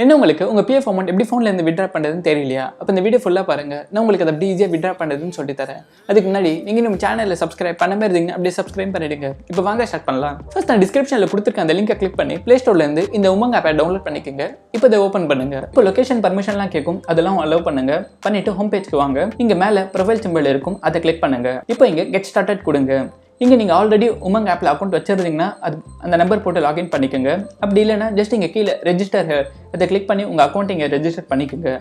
என்ன உங்களுக்கு உங்க PF அமௌண்ட் எப்படி ஃபோன்ல இருந்து வித்ட்ரா பண்றதுன்னு தெரியலையா? அப்ப இந்த வீடியோ ஃபுல்லா பாருங்க. நான் உங்களுக்கு அதை எப்படி ஈஸியா வித்ட்ரா பண்றதுன்னு சொல்லி தரேன். அதுக்கு முன்னாடி நீங்க நம்ம சேனலை சப்ஸ்கிரைப் பண்ணாம இருந்தீங்கன்னா அப்படியே சப்ஸ்கிரைப் பண்ணிடுங்க. இப்போ வாங்க ஸ்டார்ட் பண்ணலாம். ஃபர்ஸ்ட் நான் டிஸ்கிரிப்ஷன்ல கொடுத்திருக்க அந்த லிங்கை கிளிக் பண்ணி Play Storeல இருந்து இந்த உமங் ஆப்பை டவுன்லோட் பண்ணிக்கங்க. இப்போ இதை ஓபன் பண்ணுங்க. இப்போ லொகேஷன் பர்மிஷன்லாம் கேட்கும், அதெல்லாம் அலோவ் பண்ணுங்க. பண்ணிட்டு ஹோம் பேஜ்க்கு வாங்க. இங்க மேல ப்ரொஃபைல் சிம்பிள் இருக்கும், அதை கிளிக் பண்ணுங்க. இப்போ இங்க கெட் ஸ்டார்டட் கொடுங்க. இங்கே நீங்கள் ஆல்ரெடி உமங் ஆப்பில் அக்கௌண்ட் வச்சிருந்தீங்கன்னா அந்த நம்பர் போட்டு லாகின் பண்ணிக்கோங்க. அப்படி இல்லைன்னா ஜஸ்ட் இங்கே கீழே ரெஜிஸ்டர் அதை கிளிக் பண்ணி உங்கள் அக்கௌண்ட் இங்கே ரெஜிஸ்டர் பண்ணிக்கோங்க.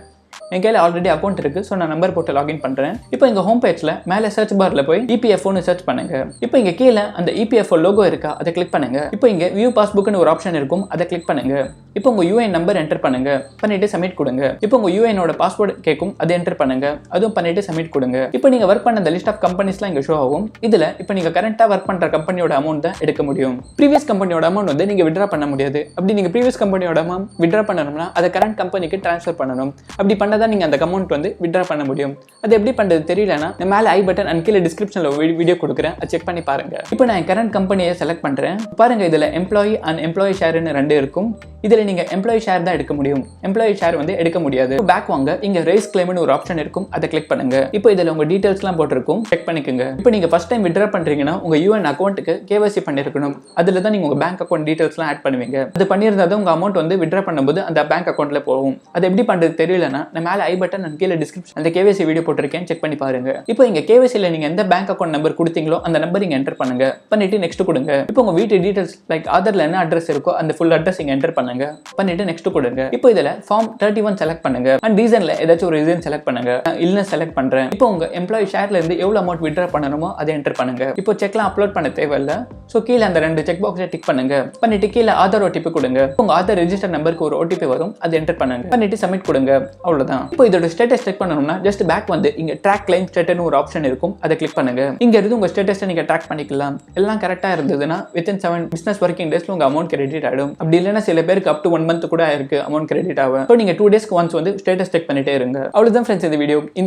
என் கையில் ஆல்ரெடி அக்கௌண்ட் இருக்குது, ஸோ நான் நம்பர் போட்டு லாகின் பண்ணுறேன். இப்போ எங்கள் ஹோம் பேஜில் மேலே சர்ச் பாரில் போய் EPFOன்னு சர்ச் பண்ணுங்க. இப்போ இங்கே கீழே அந்த EPFO லோகோ இருக்கா, அதை கிளிக் பண்ணுங்க. இப்போ இங்கே வியூ பாஸ்புக்னு ஒரு ஆப்ஷன் இருக்கும், அதை கிளிக் பண்ணுங்க. இப்போ உங்கள் UIN நம்பர் என்டர் பண்ணுங்க, பண்ணிட்டு சப்மிட் கொடுங்க. இப்போ உங்கள் UINோட பாஸ்வேர்டு கேட்கும், அதை என்டர் பண்ணுங்க, அதுவும் பண்ணிட்டு சப்மிட் கொடுங்க. இப்போ நீங்கள் ஒர்க் பண்ண அந்த லிஸ்ட் ஆஃப் கம்பெனிஸ்லாம் இங்கே ஷோ ஆகும். இதில் இப்போ நீங்கள் கரண்ட்டாக ஒர்க் பண்ணுற கம்பெனியோட அமௌண்ட் தான் எடுக்க முடியும். ப்ரீவியஸ் கம்பெனியோட அமௌண்ட் வந்து நீங்கள் வித்ட்ரா பண்ண முடியாது. அப்படி நீங்கள் ப்ரீவியஸ் கம்பெனியோட அமௌண்ட் வித்ட்ரா பண்ணணும்னா அதை கரண்ட் கம்பெனிக்கு ட்ரான்ஸ்ஃபர் பண்ணணும். அப்படி பண்ணால் தான் நீங்கள் அந்த அமௌண்ட் வந்து வித்ட்ரா பண்ண முடியும். அது எப்படி பண்றது தெரியலனா நான் மேல ஐ பட்டன் அண்ட் கீழ டிஸ்கிரிப்ஷன்ல வீடியோ கொடுக்குறேன், அதை செக் பண்ணி பாருங்க. இப்போ நான் கரண்ட் கம்பெனியை செலக்ட் பண்றேன். பாருங்க இதுல எம்ப்ளாயி அண்ட் எம்ப்ளாயி ஷேர்னு ரெண்டு இருக்கும். இதுல நீங்க எம்ப்ளாயி ஷேர் தான் எடுக்க முடியும், எம்ப்ளாயி ஷேர் வந்து எடுக்க முடியாது. பேக் வாங்க, இங்க ரைஸ் கிளைம்னு ஒரு ஆப்ஷன் இருக்கும், அதை கிளிக் பண்ணுங்க. இப்போ இதுல உங்க டீடைல்ஸ்லாம் போட்டுருக்கும், செக் பண்ணிக்கோங்க. இப்போ நீங்க ஃபர்ஸ்ட் டைம் வித்ட்ரா பண்றீங்கன்னா உங்க UN அக்கௌண்ட்டுக்கு KYC பண்ணிருக்கணும். அதுல தான் நீங்க உங்க பேங்க் அக்கௌண்ட் டீடைல்ஸ்லாம் ஆட் பண்ணுவீங்க. அது பண்ணியிருந்தா தான் உங்க அமௌண்ட் வந்து வித்ட்ரா பண்ணும்போது அந்த பேங்க் அக்கௌண்ட்ல போகும். அது எப்படி பண்றது தெரியலனா நான் மேல ஐ பட்டன் அண்ட் கீழ டிஸ்கிரிப்ஷன் அந்த KYC வீடியோ போட்டிருக்கேன், செக் பண்ணி பாருங்க. இப்போ இங்க KYCல நீங்க எந்த பேங்க் அக்கௌண்ட் நம்பர் கொடுத்தீங்களோ அந்த நம்பர் இங்க என்டர் பண்ணுங்க, பண்ணிட்டு நெக்ஸ்ட் கொடுங்க. இப்போ உங்க வீட்டு டீடைல்ஸ் லைக் ஆதார்ல என்ன அட்ரஸ் இருக்கோ அந்த ஃபுல் அட்ரஸ் இங்க என்டர் பண்ணுங்க, பண்ணிட்டு நெக்ஸ்ட் கொடுங்க. இப்போ இதுல ஃபார்ம் 31 செலக்ட் பண்ணுங்க அண்ட் ரீசன்ல ஏதாச்சும் ஒரு ரீசன் செலக்ட் பண்ணுங்க. இல்ல செலக்ட் பண்றேன். இப்போ உங்க எம்ப்ளாயி ஷேர்ல இருந்து எவ்வளவு அமௌண்ட் வித்ட்ரா பண்ணணுமோ அதை என்டர் பண்ணுங்க. இப்போ செக்லாம் அப்லோட் பண்ண தேவையில்ல. சோ கீழே அந்த ரெண்டு செக் பாக்ஸை டிக் பண்ணுங்க, பண்ணிட்டு கீழே ஆதார் OTP கொடுங்க. உங்க ஆதார் ரெஜிஸ்டர் நம்பருக்கு ஒரு OTP வரும், அதை என்டர் பண்ணுங்க, பண்ணிட்டு சப்மிட் கொடுங்க. அவ்வளவுதான். இப்போ இதோட ஸ்டேட்டஸ் செக் பண்ணணும்னா ஜஸ்ட் பேக் வந்து இங்க ட்ராக் கிளைம் ஸ்டேட்டஸ்னு ஒரு ஆப்ஷன் இருக்கும், அதை கிளிக் பண்ணுங்க. இங்க இருந்து உங்க ஸ்டேட்டஸை நீங்க ட்ராக் பண்ணிக்கலாம். எல்லாம் கரெக்டா இருந்ததுன்னா within 7 business working daysல உங்க அமௌண்ட் கிரெடிட் ஆயிடும். அப்படி இல்லைன்னா சில பேருக்கு up to 1 month கூட ஆயிருக்கு அமௌண்ட் கிரெடிட் ஆகும். ஸோ நீங்க 2 daysக்கு ஒன்ஸ் வந்து ஸ்டேட்டஸ் செக் பண்ணிட்டே இருங்க. அவ்வளவுதான் ஃப்ரெண்ட்ஸ் இந்த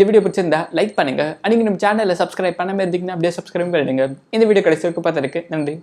வீடியோ பிடிச்சிருந்தா லைக் பண்ணுங்க. நீங்க நம்ம சேனலை சப்ஸ்கிரைப் பண்ணாம இருந்தீங்கன்னா அப்படியே சப்ஸ்கிரைப் பண்ணிடுங்க. இந்த வீடியோ கடைசி வரைக்கும் பார்த்ததுக்கு நன்றி.